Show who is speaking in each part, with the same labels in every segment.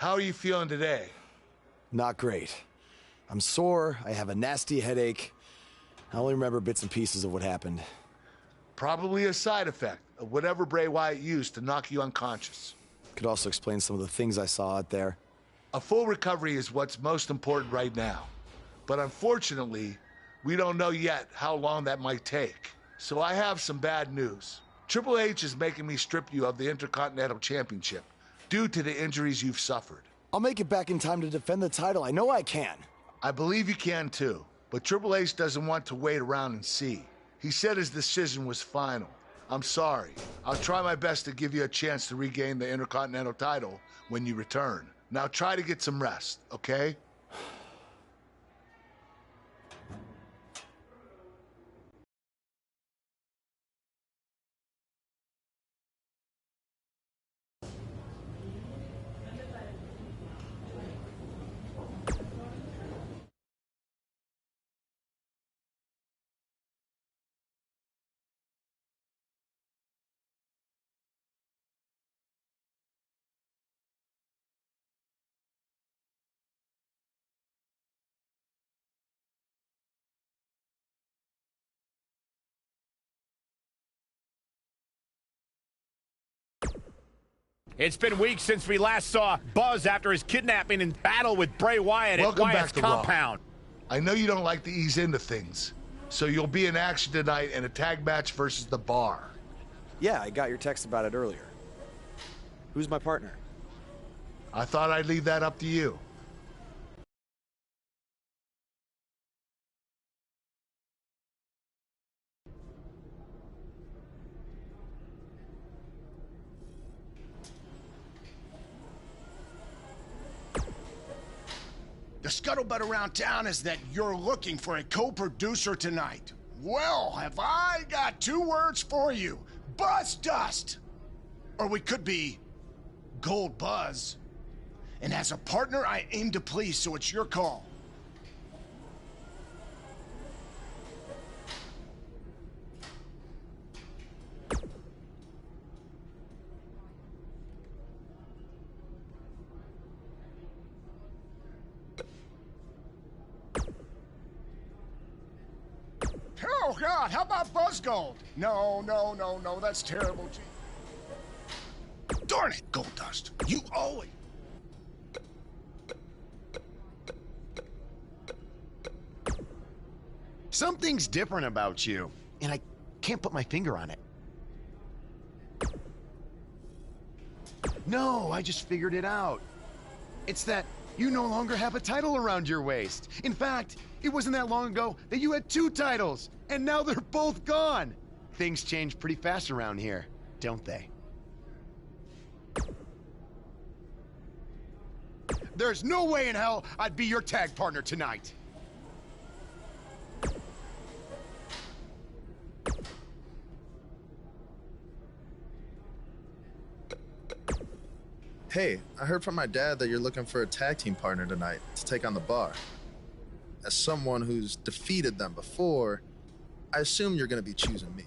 Speaker 1: How are you feeling today?
Speaker 2: Not great. I'm sore, I have a nasty headache. I only remember bits and pieces of what happened.
Speaker 1: Probably a side effect of whatever Bray Wyatt used to knock you unconscious.
Speaker 2: Could also explain some of the things I saw out there.
Speaker 1: A full recovery is what's most important right now. But unfortunately, we don't know yet how long that might take. So I have some bad news. Triple H is making me strip you of the Intercontinental Championship due to the injuries you've suffered.
Speaker 2: I'll make it back in time to defend the title. I know I can.
Speaker 1: I believe you can too, but Triple H doesn't want to wait around and see. He said his decision was final. I'm sorry. I'll try my best to give you a chance to regain the Intercontinental title when you return. Now try to get some rest, okay?
Speaker 3: It's been weeks since we last saw Buzz after his kidnapping and battle with Bray Wyatt at Wyatt's compound.
Speaker 1: I know you don't like to ease into things, so you'll be in action tonight in a tag match versus The Bar.
Speaker 2: Yeah, I got your text about it earlier. Who's my partner?
Speaker 1: I thought I'd leave that up to you.
Speaker 4: The scuttlebutt around town is that you're looking for a co-producer tonight. Well, have I got 2 words for you. Buzz Dust! Or we could be Gold Buzz. And as a partner, I aim to please, so it's your call. Oh, God, how about Buzz Gold? No, that's terrible. Darn it, Gold Dust. You always...
Speaker 5: Something's different about you, and I can't put my finger on it. No, I just figured it out. It's that you no longer have a title around your waist. In fact, it wasn't that long ago that you had 2 titles, and now they're both gone. Things change pretty fast around here, don't they?
Speaker 4: There's no way in hell I'd be your tag partner tonight.
Speaker 6: Hey, I heard from my dad that you're looking for a tag team partner tonight to take on The Bar. As someone who's defeated them before, I assume you're going to be choosing me.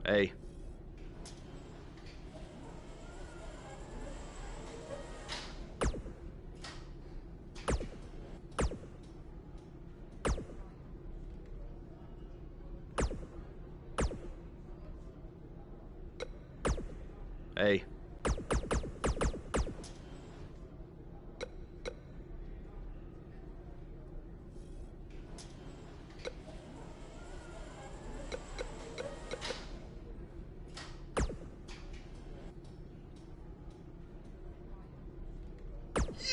Speaker 5: Hey. Hey.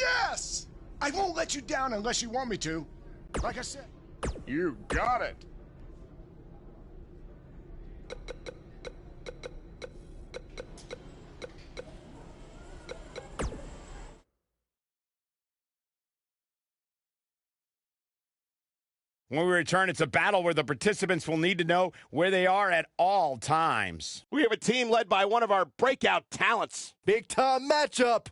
Speaker 4: Yes! I won't let you down unless you want me to. Like I said. You got it.
Speaker 3: When we return, it's a battle where the participants will need to know where they are at all times.
Speaker 7: We have a team led by one of our breakout talents.
Speaker 2: Big time matchup.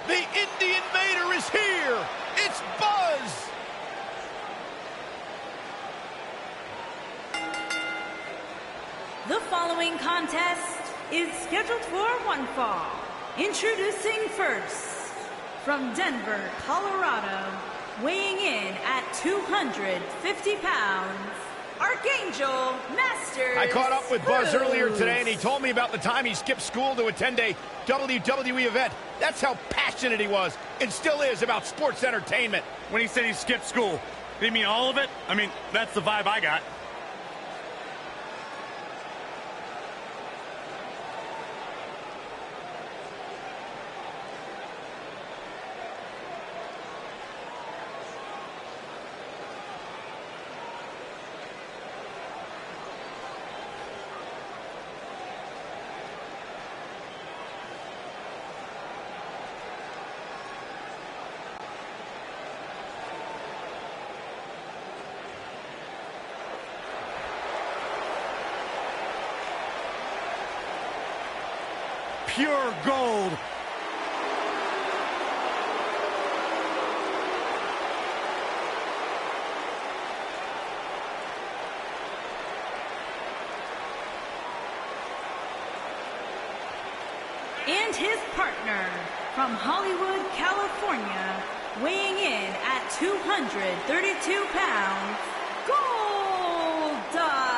Speaker 3: The Indie Invader is here! It's Buzz!
Speaker 8: The following contest is scheduled for one fall. Introducing first, from Denver, Colorado, weighing in at 250 pounds, Archangel Masta.
Speaker 3: I caught up with Buzz
Speaker 8: Bruce.
Speaker 3: earlier today, and he told me about the time he skipped school to attend a WWE event. That's how passionate he was, and still is, about sports entertainment.
Speaker 9: When he said he skipped school, did he mean all of it? I mean, that's the vibe I got.
Speaker 3: Pure gold.
Speaker 8: And his partner, from Hollywood, California, weighing in at 232 pounds, Goldust.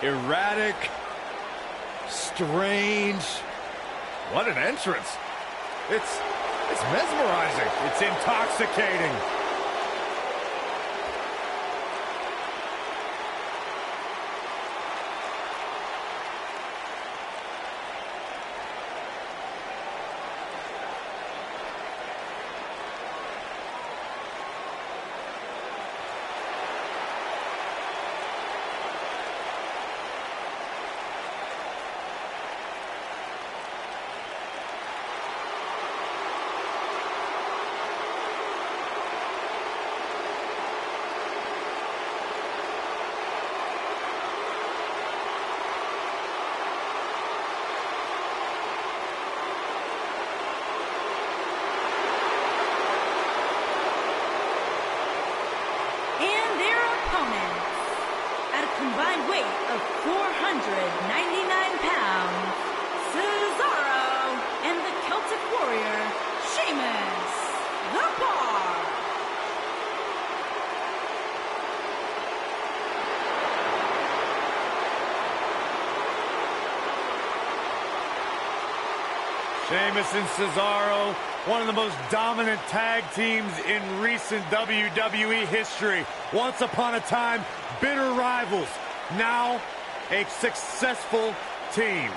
Speaker 3: Erratic, strange.
Speaker 9: What an entrance. It's mesmerizing.
Speaker 3: It's intoxicating.
Speaker 8: Combined weight of 499 pounds, Cesaro and the Celtic Warrior, Sheamus, the Bar.
Speaker 9: Sheamus and Cesaro, one of the most dominant tag teams in recent WWE history. Once upon a time, bitter rivals. Now, a successful team.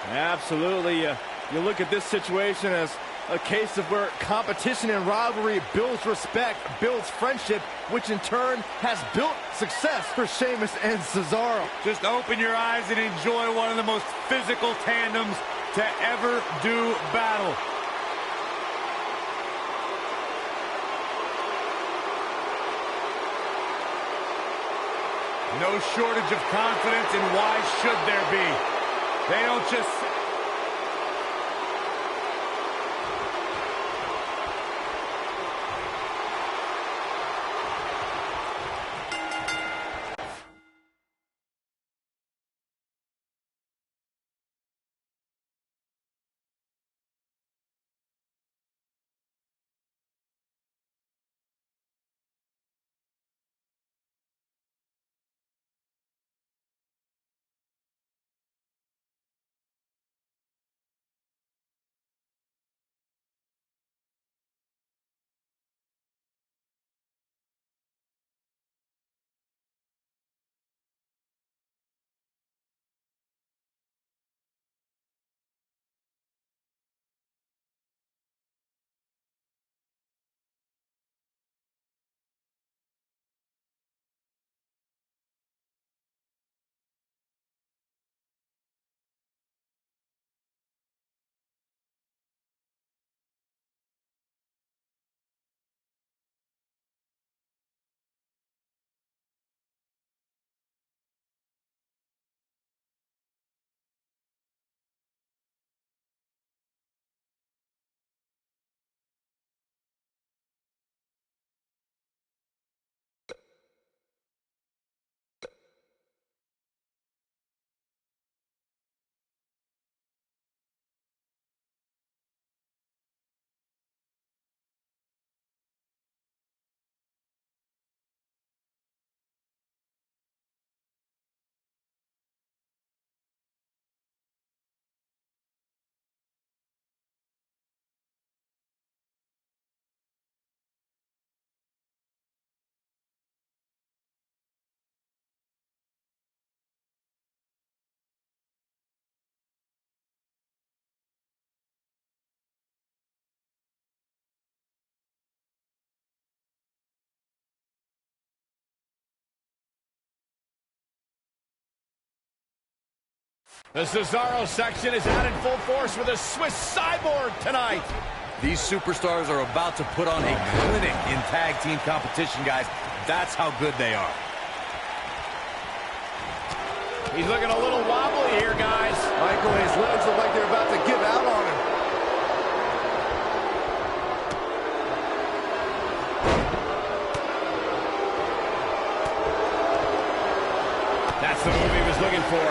Speaker 7: Absolutely. You look at this situation as a case of where competition and rivalry builds respect, builds friendship, which in turn has built success for Sheamus and Cesaro.
Speaker 9: Just open your eyes and enjoy one of the most physical tandems to ever do battle. No shortage of confidence, and why should there be? They don't just
Speaker 3: The Cesaro section is out in full force with a Swiss cyborg tonight.
Speaker 10: These superstars are about to put on a clinic in tag team competition, guys. That's how good they are.
Speaker 3: He's looking a little wobbly here, guys.
Speaker 7: Michael, his legs look like they're about to give out on him.
Speaker 3: That's the move he was looking for.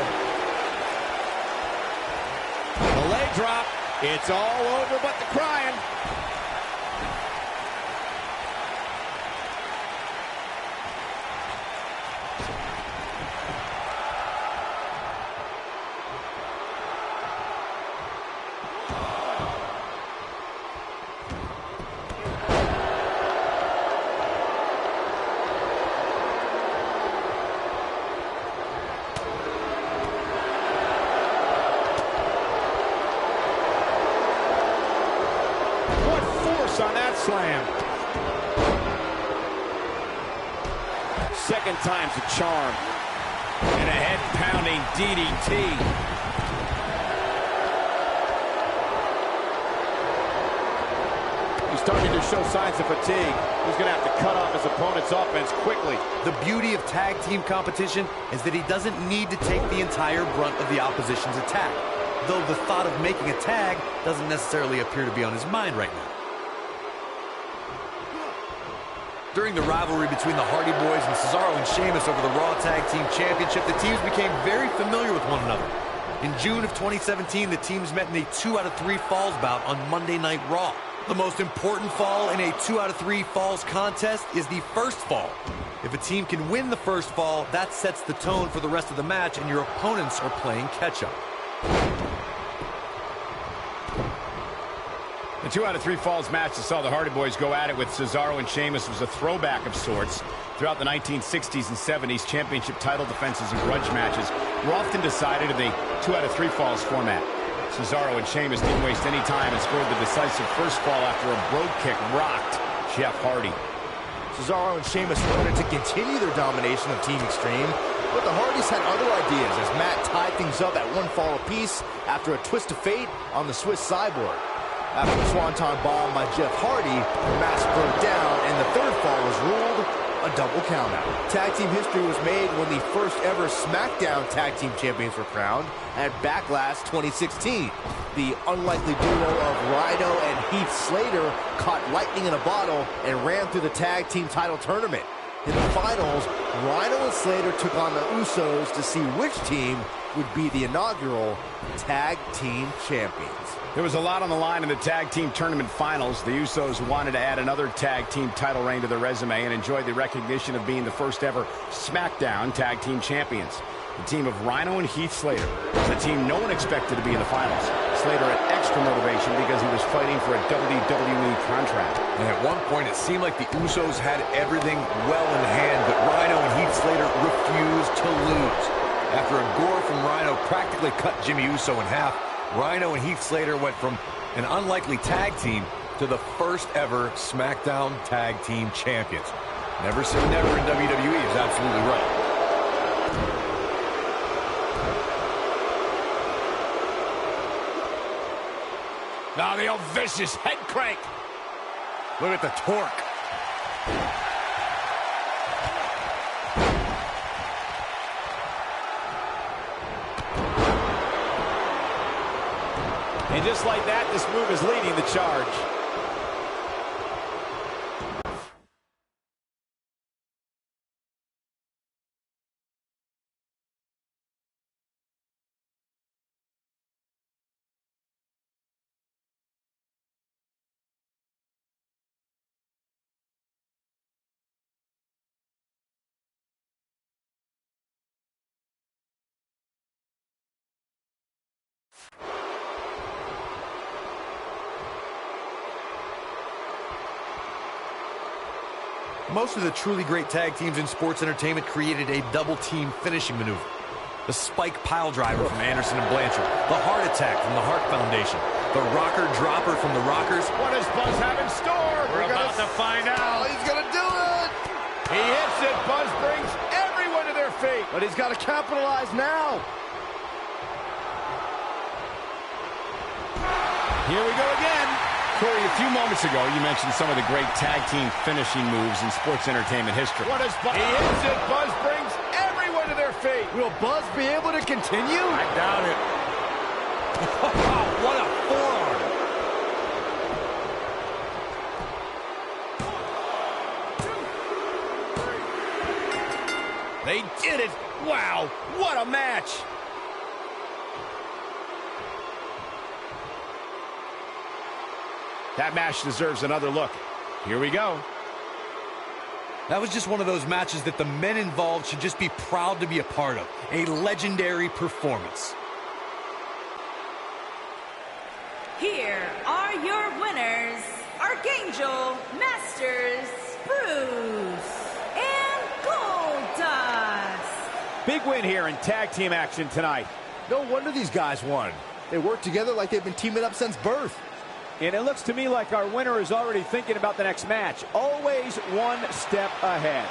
Speaker 3: The leg drop. It's all over but the crying. On that slam. Second time's a charm. And a head-pounding DDT. He's starting to show signs of fatigue. He's going to have to cut off his opponent's offense quickly.
Speaker 10: The beauty of tag team competition is that he doesn't need to take the entire brunt of the opposition's attack, though the thought of making a tag doesn't necessarily appear to be on his mind right now. During the rivalry between the Hardy Boys and Cesaro and Sheamus over the Raw Tag Team Championship, the teams became very familiar with one another. In June of 2017, the teams met in a 2 out of 3 falls bout on Monday Night Raw. The most important fall in a 2 out of 3 falls contest is the first fall. If a team can win the first fall, that sets the tone for the rest of the match, and your opponents are playing catch-up.
Speaker 3: The 2 out of 3 falls match that saw the Hardy Boys go at it with Cesaro and Sheamus was a throwback of sorts. Throughout the 1960s and 70s, championship title defenses and grudge matches were often decided in the 2 out of 3 falls format. Cesaro and Sheamus didn't waste any time and scored the decisive first fall after a brogue kick rocked Jeff Hardy.
Speaker 7: Cesaro and Sheamus wanted to continue their domination of Team Extreme, but the Hardys had other ideas as Matt tied things up at 1 fall apiece after a twist of fate on the Swiss cyborg. After the Swanton Bomb by Jeff Hardy, the match broke down and the third fall was ruled a double countout. Tag team history was made when the first ever SmackDown Tag Team Champions were crowned at Backlash 2016. The unlikely duo of Rhino and Heath Slater caught lightning in a bottle and ran through the tag team title tournament. In the finals, Rhino and Slater took on the Usos to see which team would be the inaugural Tag Team Champions.
Speaker 3: There was a lot on the line in the tag team tournament finals. The Usos wanted to add another tag team title reign to their resume and enjoyed the recognition of being the first ever SmackDown Tag Team Champions. The team of Rhino and Heath Slater was a team no one expected to be in the finals. Slater had extra motivation because he was fighting for a WWE contract.
Speaker 10: And at one point, it seemed like the Usos had everything well in hand, but Rhino and Heath Slater refused to lose. After a gore from Rhino practically cut Jimmy Uso in half, Rhino and Heath Slater went from an unlikely tag team to the first ever SmackDown Tag Team Champions. Never say never in WWE is absolutely right.
Speaker 3: Now the old vicious head crank.
Speaker 7: Look at the torque.
Speaker 3: And just like that, this move is leading the charge.
Speaker 10: Most of the truly great tag teams in sports entertainment created a double-team finishing maneuver. The spike pile driver from Anderson and Blanchard, the heart attack from the Hart Foundation, the rocker dropper from the Rockers.
Speaker 3: What does Buzz have in store? We're about to find out.
Speaker 7: Oh, he's gonna do it!
Speaker 3: He hits it. Buzz brings everyone to their feet.
Speaker 7: But he's got to capitalize now.
Speaker 3: Here we go again. Corey, a few moments ago, you mentioned some of the great tag team finishing moves in sports entertainment history.
Speaker 7: What is Buzz? He hits it. Buzz brings everyone to their feet.
Speaker 5: Will Buzz be able to continue?
Speaker 7: I doubt it. What a forearm.
Speaker 3: They did it. Wow, what a match. That match deserves another look. Here we go.
Speaker 10: That was just one of those matches that the men involved should just be proud to be a part of. A legendary performance.
Speaker 8: Here are your winners, Archangel, Masters, Bruce, and Goldust.
Speaker 3: Big win here in tag team action tonight.
Speaker 7: No wonder these guys won. They work together like they've been teaming up since birth.
Speaker 3: And it looks to me like our winner is already thinking about the next match. Always one step ahead.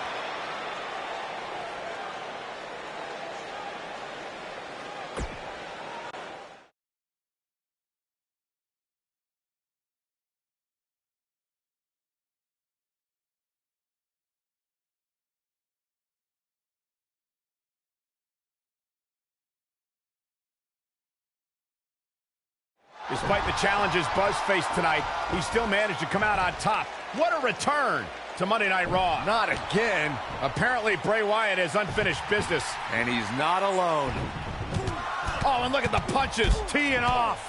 Speaker 3: Despite the challenges Buzz faced tonight, he still managed to come out on top. What a return to Monday Night Raw.
Speaker 7: Not again.
Speaker 3: Apparently, Bray Wyatt has unfinished business.
Speaker 7: And he's not alone.
Speaker 3: Oh, and look at the punches, teeing off.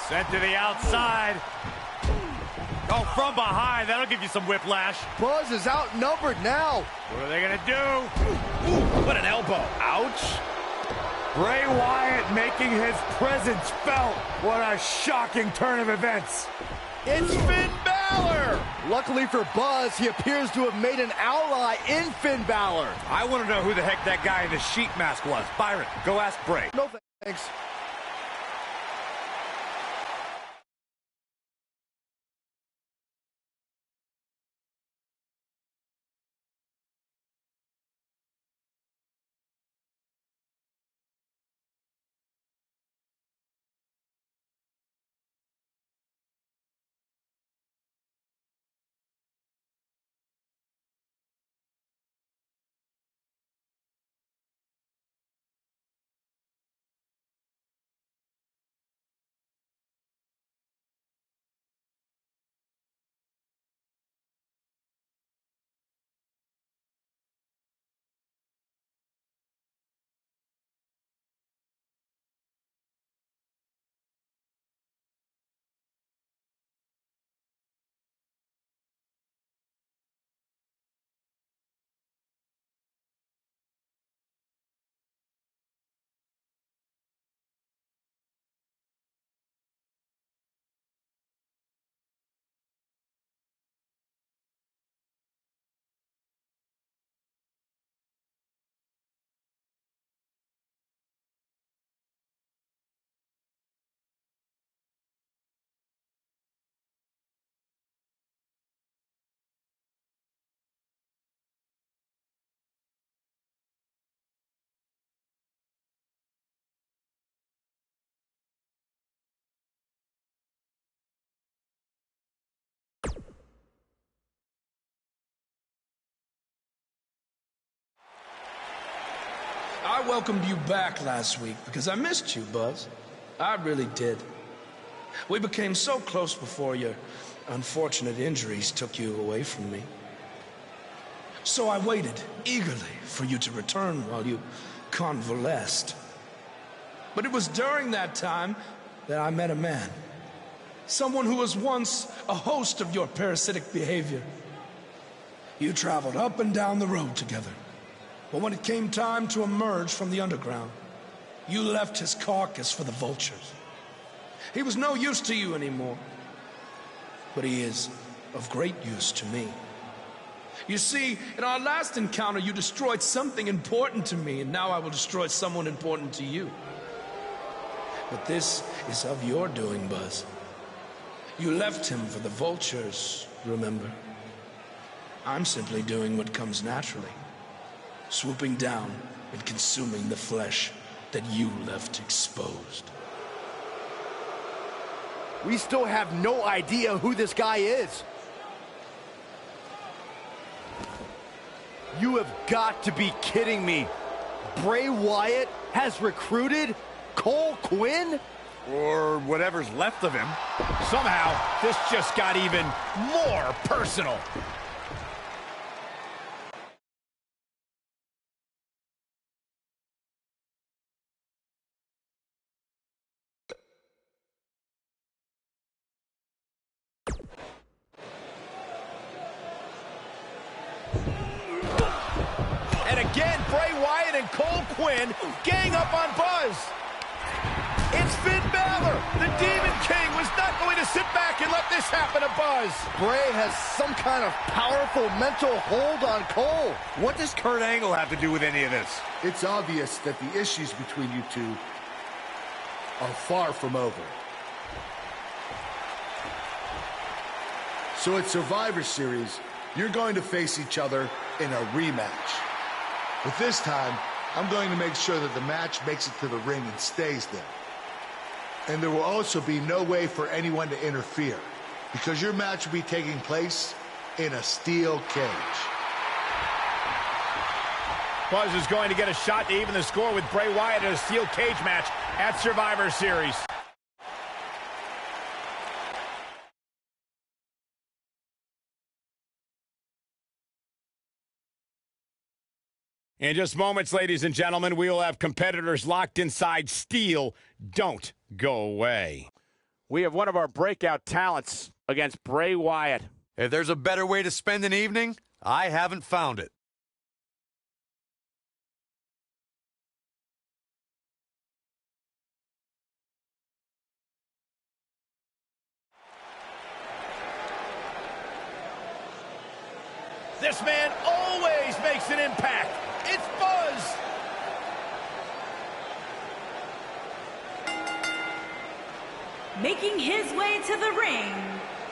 Speaker 9: Sent to the outside. Oh, from behind. That'll give you some whiplash.
Speaker 7: Buzz is outnumbered now.
Speaker 9: What are they going to do?
Speaker 3: Ooh, what an elbow. Ouch.
Speaker 9: Bray Wyatt making his presence felt. What a shocking turn of events.
Speaker 3: It's Finn Balor.
Speaker 7: Luckily for Buzz, he appears to have made an ally in Finn Balor.
Speaker 9: I want to know who the heck that guy in the sheet mask was. Byron, go ask Bray.
Speaker 7: No thanks.
Speaker 11: I welcomed you back last week because I missed you, Buzz. I really did. We became so close before your unfortunate injuries took you away from me. So I waited eagerly for you to return while you convalesced. But it was during that time that I met a man. Someone who was once a host of your parasitic behavior. You traveled up and down the road together. But when it came time to emerge from the underground, you left his carcass for the vultures. He was no use to you anymore, but he is of great use to me. You see, in our last encounter, you destroyed something important to me, and now I will destroy someone important to you. But this is of your doing, Buzz. You left him for the vultures, remember? I'm simply doing what comes naturally. Swooping down and consuming the flesh that you left exposed.
Speaker 3: we still have no idea who this guy is. You have got to be kidding me. Bray Wyatt has recruited Cole Quinn?
Speaker 9: Or whatever's left of him.
Speaker 3: Somehow, this just got even more personal. And again, Bray Wyatt and Cole Quinn gang up on Buzz. It's Finn Balor. The Demon King was not going to sit back and let this happen to Buzz. Bray has some kind of powerful mental hold on Cole.
Speaker 9: What does Kurt Angle have to do with any of this?
Speaker 1: It's obvious that the issues between you two are far from over. So at Survivor Series, you're going to face each other in a rematch. But this time, I'm going to make sure that the match makes it to the ring and stays there. And there will also be no way for anyone to interfere, because your match will be taking place in a steel cage.
Speaker 3: Buzz is going to get a shot to even the score with Bray Wyatt in a steel cage match at Survivor Series. In just moments, ladies and gentlemen, we will have competitors locked inside steel. Don't go away. We have one of our breakout talents against Bray Wyatt.
Speaker 10: If there's a better way to spend an evening, I haven't found it.
Speaker 3: This man always makes an impact. It's Buzz.
Speaker 8: Making his way to the ring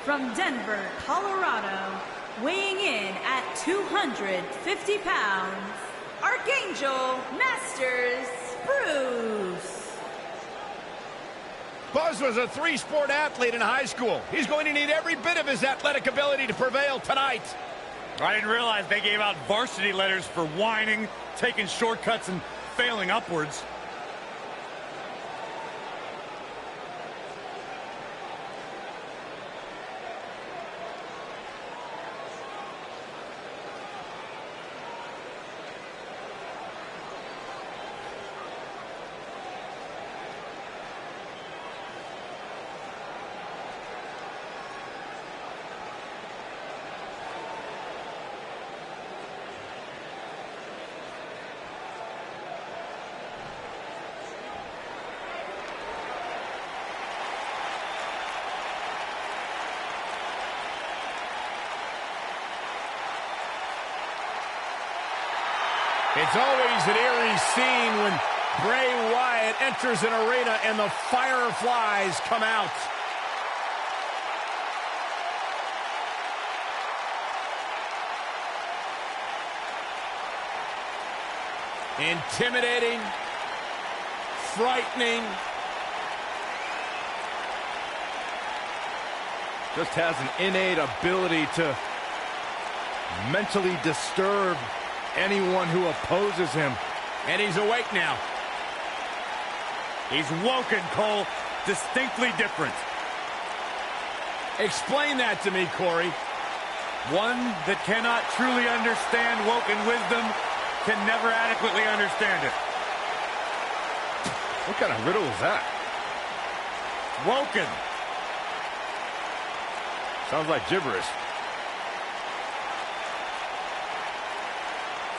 Speaker 8: from Denver, Colorado, weighing in at 250 pounds, Archangel Masters Bruce.
Speaker 3: Buzz was a three-sport athlete in high school. He's going to need every bit of his athletic ability to prevail tonight.
Speaker 9: I didn't realize they gave out varsity letters for whining, taking shortcuts, and failing upwards.
Speaker 3: It's always an eerie scene when Bray Wyatt enters an arena and the fireflies come out. Intimidating, frightening.
Speaker 7: Just has an innate ability to mentally disturb anyone who opposes him.
Speaker 3: And he's awake now.
Speaker 9: He's woken, Cole. Distinctly different.
Speaker 3: Explain that to me, Corey.
Speaker 9: One that cannot truly understand woken wisdom can never adequately understand it.
Speaker 7: What kind of riddle is that?
Speaker 9: Woken.
Speaker 7: Sounds like gibberish.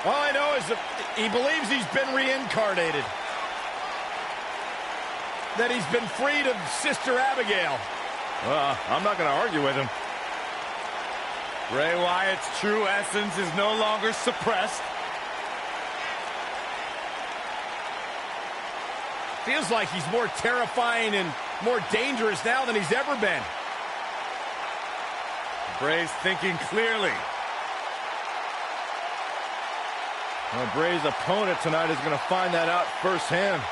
Speaker 3: All I know is that he believes he's been reincarnated. That he's been freed of Sister Abigail.
Speaker 7: I'm not going to argue with him.
Speaker 9: Bray Wyatt's true essence is no longer suppressed.
Speaker 3: Feels like he's more terrifying and more dangerous now than he's ever been.
Speaker 9: Bray's thinking clearly.
Speaker 7: Well, Bray's opponent tonight is going to find that out firsthand.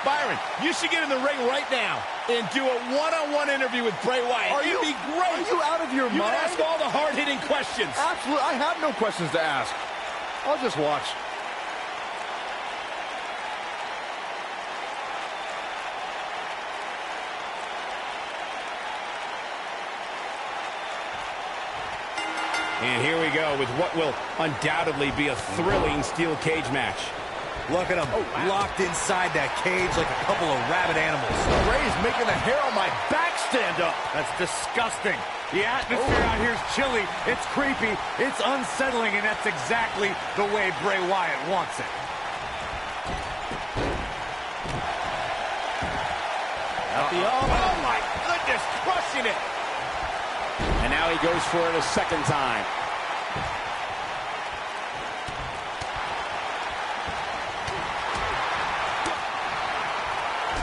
Speaker 3: Byron, you should get in the ring right now and do a one-on-one interview with Bray Wyatt. It'd be great.
Speaker 7: Are you out of your mind?
Speaker 3: You can ask all the hard-hitting questions.
Speaker 7: Absolutely. I have no questions to ask. I'll just watch.
Speaker 3: And here we go with what will undoubtedly be a thrilling steel cage match.
Speaker 10: Look at him, locked inside that cage like a couple of rabid animals.
Speaker 9: Ray's making the hair on my back stand up. That's disgusting. The atmosphere out here is chilly, it's creepy, it's unsettling, and that's exactly the way Bray Wyatt wants it.
Speaker 3: Oh my goodness, crushing it. And now he goes for it a second time.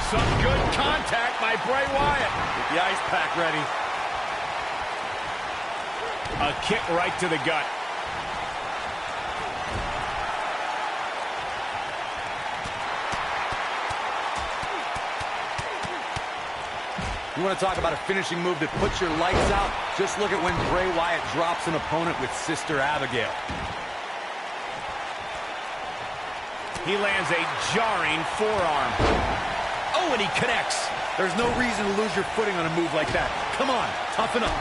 Speaker 3: Some good contact by Bray Wyatt.
Speaker 9: Get the ice pack ready.
Speaker 3: A kick right to the gut.
Speaker 10: You want to talk about a finishing move that puts your lights out? Just look at when Bray Wyatt drops an opponent with Sister Abigail.
Speaker 3: He lands a jarring forearm. Oh, and he connects.
Speaker 10: There's no reason to lose your footing on a move like that. Come on, toughen up.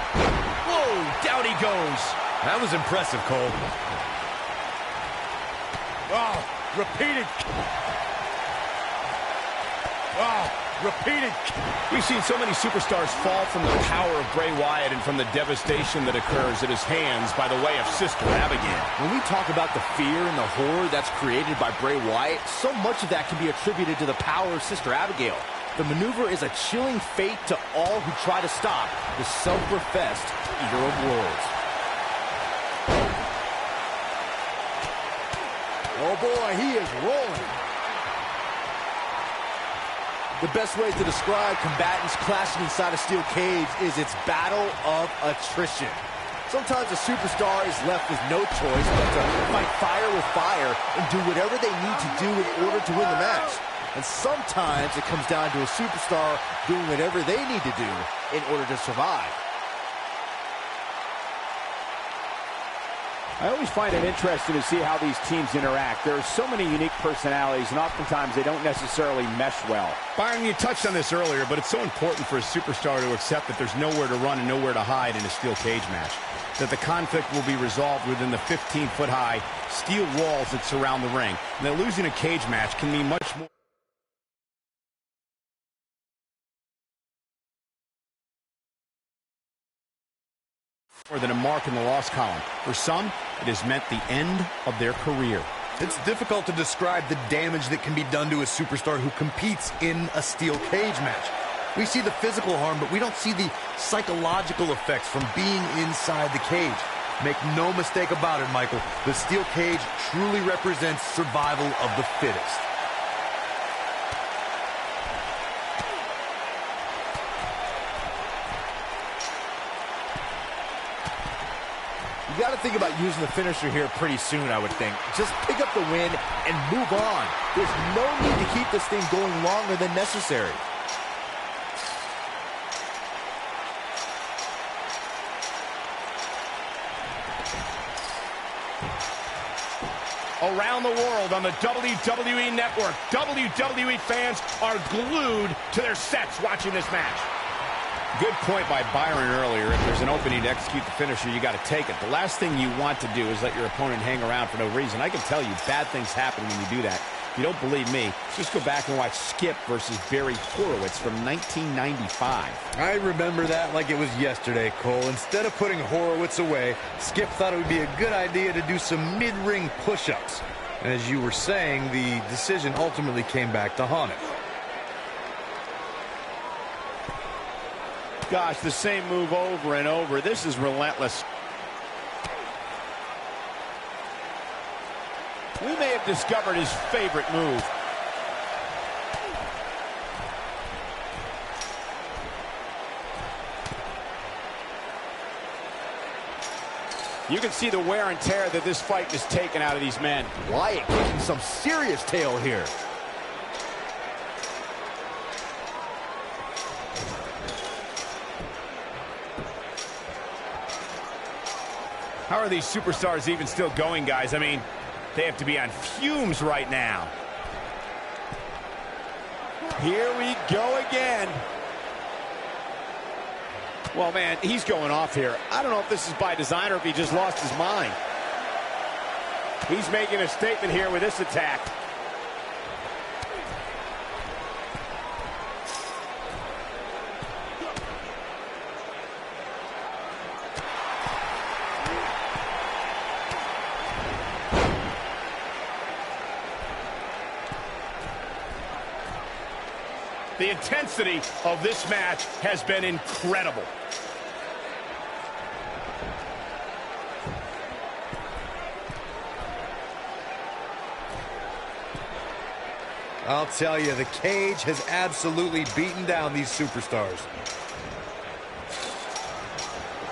Speaker 3: Whoa, down he goes.
Speaker 10: That was impressive, Cole.
Speaker 9: Oh, repeated. Oh, repeated.
Speaker 3: We've seen so many superstars fall from the power of Bray Wyatt and from the devastation that occurs at his hands by the way of Sister Abigail.
Speaker 12: When we talk about the fear and the horror that's created by Bray Wyatt, so much of that can be attributed to the power of Sister Abigail. The maneuver is a chilling fate to all who try to stop the self-professed Eater of Worlds.
Speaker 5: Oh boy, he is rolling.
Speaker 12: The best way to describe combatants clashing inside a steel cage is its battle of attrition. Sometimes a superstar is left with no choice but to fight fire with fire and do whatever they need to do in order to win the match. And sometimes it comes down to a superstar doing whatever they need to do in order to survive.
Speaker 13: I always find it interesting to see how these teams interact. There are so many unique personalities, and oftentimes they don't necessarily mesh well.
Speaker 3: Byron, you touched on this earlier, but it's so important for a superstar to accept that there's nowhere to run and nowhere to hide in a steel cage match. That the conflict will be resolved within the 15-foot-high steel walls that surround the ring. And that losing a cage match can mean much more than a mark in the loss column. For some, it has meant the end of their career.
Speaker 10: It's difficult to describe the damage that can be done to a superstar who competes in a steel cage match. We see the physical harm, but we don't see the psychological effects from being inside the cage. Make no mistake about it, Michael. The steel cage truly represents survival of the fittest.
Speaker 12: You got to think about using the finisher here pretty soon, I would think. Just pick up the win and move on. There's no need to keep this thing going longer than necessary.
Speaker 3: Around the world on the WWE Network, WWE fans are glued to their sets watching this match. Good point by Byron earlier. If there's an opening to execute the finisher, you got to take it. The last thing you want to do is let your opponent hang around for no reason. I can tell you bad things happen when you do that. If you don't believe me, just go back and watch Skip versus Barry Horowitz from 1995.
Speaker 10: I remember that like it was yesterday, Cole. Instead of putting Horowitz away, Skip thought it would be a good idea to do some mid-ring push-ups. And as you were saying, the decision ultimately came back to haunt him.
Speaker 13: Gosh, the same move over and over. This is relentless. We may have discovered his favorite move. You can see the wear and tear that this fight has taken out of these men.
Speaker 12: Wyatt kicking some serious tail here.
Speaker 3: How are these superstars even still going, guys? I mean, they have to be on fumes right now.
Speaker 13: Here we go again. Well, man, he's going off here. I don't know if this is by design or if he just lost his mind. He's making a statement here with this attack.
Speaker 3: The intensity of this match has been incredible.
Speaker 10: I'll tell you, the cage has absolutely beaten down these superstars.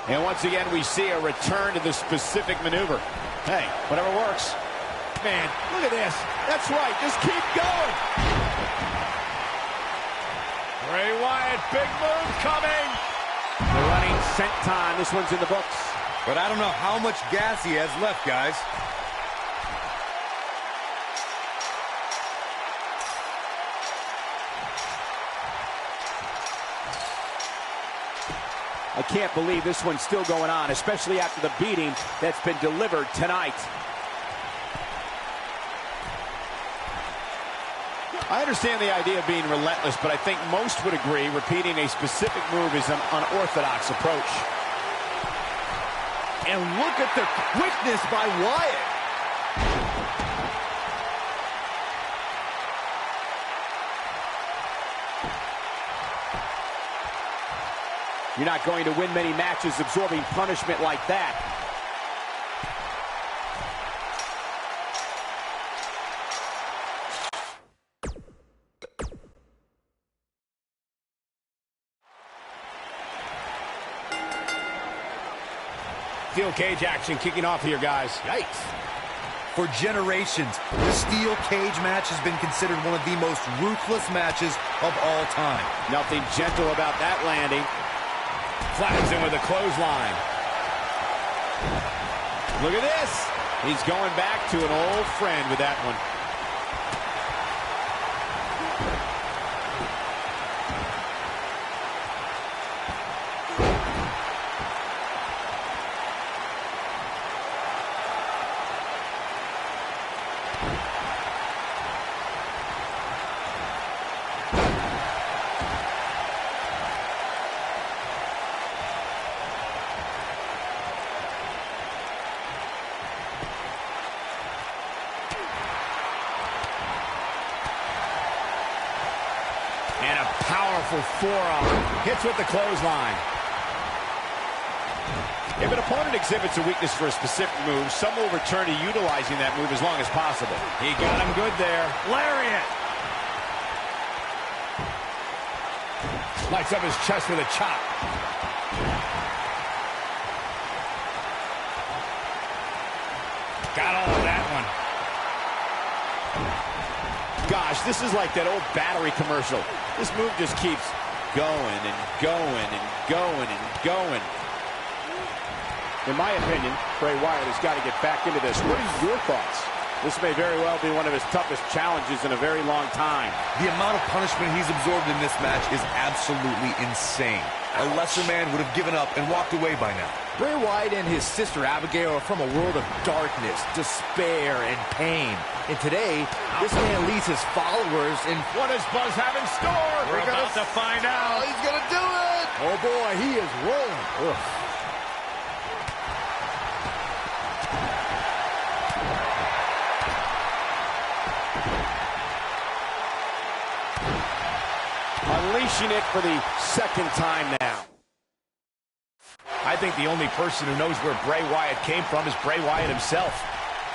Speaker 13: And once again, we see a return to the specific maneuver. Hey, whatever works. Man, look at this. That's right. Just keep going.
Speaker 3: Bray Wyatt, big move coming.
Speaker 13: The running scent time. This one's in the books.
Speaker 10: But I don't know how much gas he has left, guys.
Speaker 13: I can't believe this one's still going on, especially after the beating that's been delivered tonight. I understand the idea of being relentless, but I think most would agree repeating a specific move is an unorthodox approach.
Speaker 7: And look at the quickness by Wyatt.
Speaker 13: You're not going to win many matches absorbing punishment like that.
Speaker 3: Steel cage action kicking off here, guys.
Speaker 10: Yikes. For generations, the steel cage match has been considered one of the most ruthless matches of all time.
Speaker 13: Nothing gentle about that landing.
Speaker 3: Flattens him with a clothesline.
Speaker 13: Look at this. He's going back to an old friend with that one.
Speaker 3: And a powerful forearm. Hits with the clothesline.
Speaker 13: If an opponent exhibits a weakness for a specific move, some will return to utilizing that move as long as possible.
Speaker 3: He got him good there. Lariat. Lights up his chest with a chop. Got all of that one.
Speaker 13: Gosh, this is like that old battery commercial. This move just keeps going and going and going and going. In my opinion, Bray Wyatt has got to get back into this. What are your thoughts? This may very well be one of his toughest challenges in a very long time.
Speaker 10: The amount of punishment he's absorbed in this match is absolutely insane. A lesser man would have given up and walked away by now.
Speaker 12: Bray Wyatt and his sister Abigail are from a world of darkness, despair, and pain. And today, this man leads his followers in...
Speaker 3: What does Buzz have in store? We're about to find out.
Speaker 12: Oh, he's gonna do it! Oh boy, he is rolling. Ugh.
Speaker 13: Unleashing it for the second time now.
Speaker 3: I think the only person who knows where Bray Wyatt came from is Bray Wyatt himself.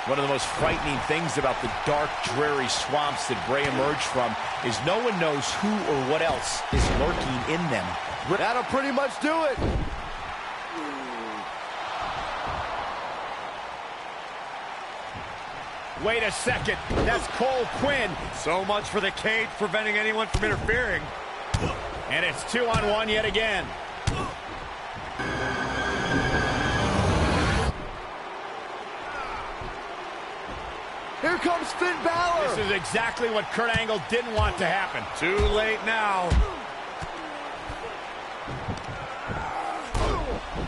Speaker 3: One of the most frightening things about the dark, dreary swamps that Bray emerged from is no one knows who or what else is lurking in them.
Speaker 12: That'll pretty much do it.
Speaker 3: Wait a second. That's Cole Quinn.
Speaker 9: So much for the cage preventing anyone from interfering.
Speaker 3: And it's 2-on-1 yet again.
Speaker 12: Here comes Finn Balor.
Speaker 3: This is exactly what Kurt Angle didn't want to happen.
Speaker 9: Too late now.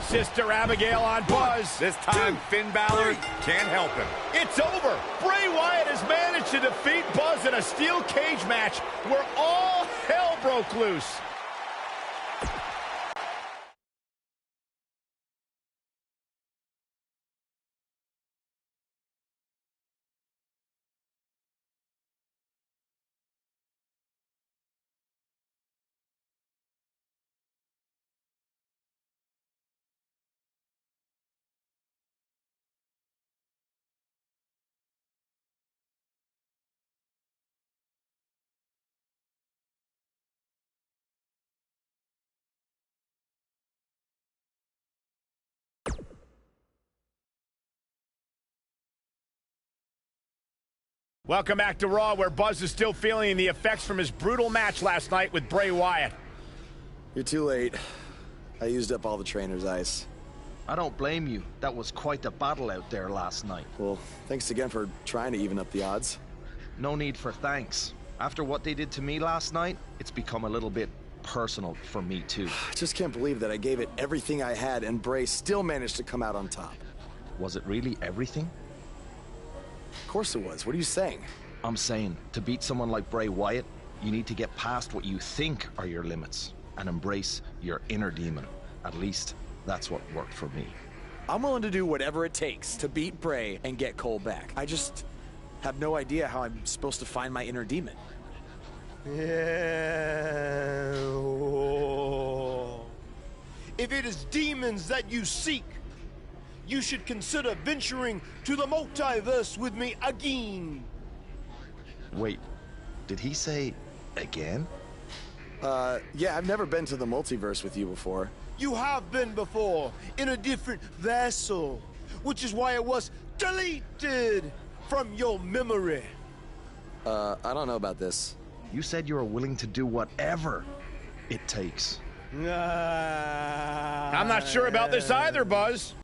Speaker 3: Sister Abigail on Buzz.
Speaker 9: This time, Finn Balor can't help him.
Speaker 3: It's over. Bray Wyatt has managed to defeat Buzz in a steel cage match where all hell broke loose. Welcome back to Raw, where Buzz is still feeling the effects from his brutal match last night with Bray Wyatt.
Speaker 2: You're too late. I used up all the trainer's ice.
Speaker 14: I don't blame you. That was quite a battle out there last night.
Speaker 2: Well, thanks again for trying to even up the odds.
Speaker 14: No need for thanks. After what they did to me last night, it's become a little bit personal for me too.
Speaker 2: I just can't believe that I gave it everything I had and Bray still managed to come out on top.
Speaker 14: Was it really everything?
Speaker 2: Of course it was. What are you saying?
Speaker 14: I'm saying, to beat someone like Bray Wyatt, you need to get past what you think are your limits and embrace your inner demon. At least, that's what worked for me.
Speaker 2: I'm willing to do whatever it takes to beat Bray and get Cole back. I just have no idea how I'm supposed to find my inner demon.
Speaker 15: Yeah. If it is demons that you seek, you should consider venturing to the multiverse with me again.
Speaker 14: Wait, did he say again?
Speaker 2: Yeah, I've never been to the multiverse with you before.
Speaker 15: You have been before, in a different vessel, which is why it was deleted from your memory.
Speaker 2: I don't know about this.
Speaker 14: You said you were willing to do whatever it takes.
Speaker 3: I'm not sure about this either, Buzz.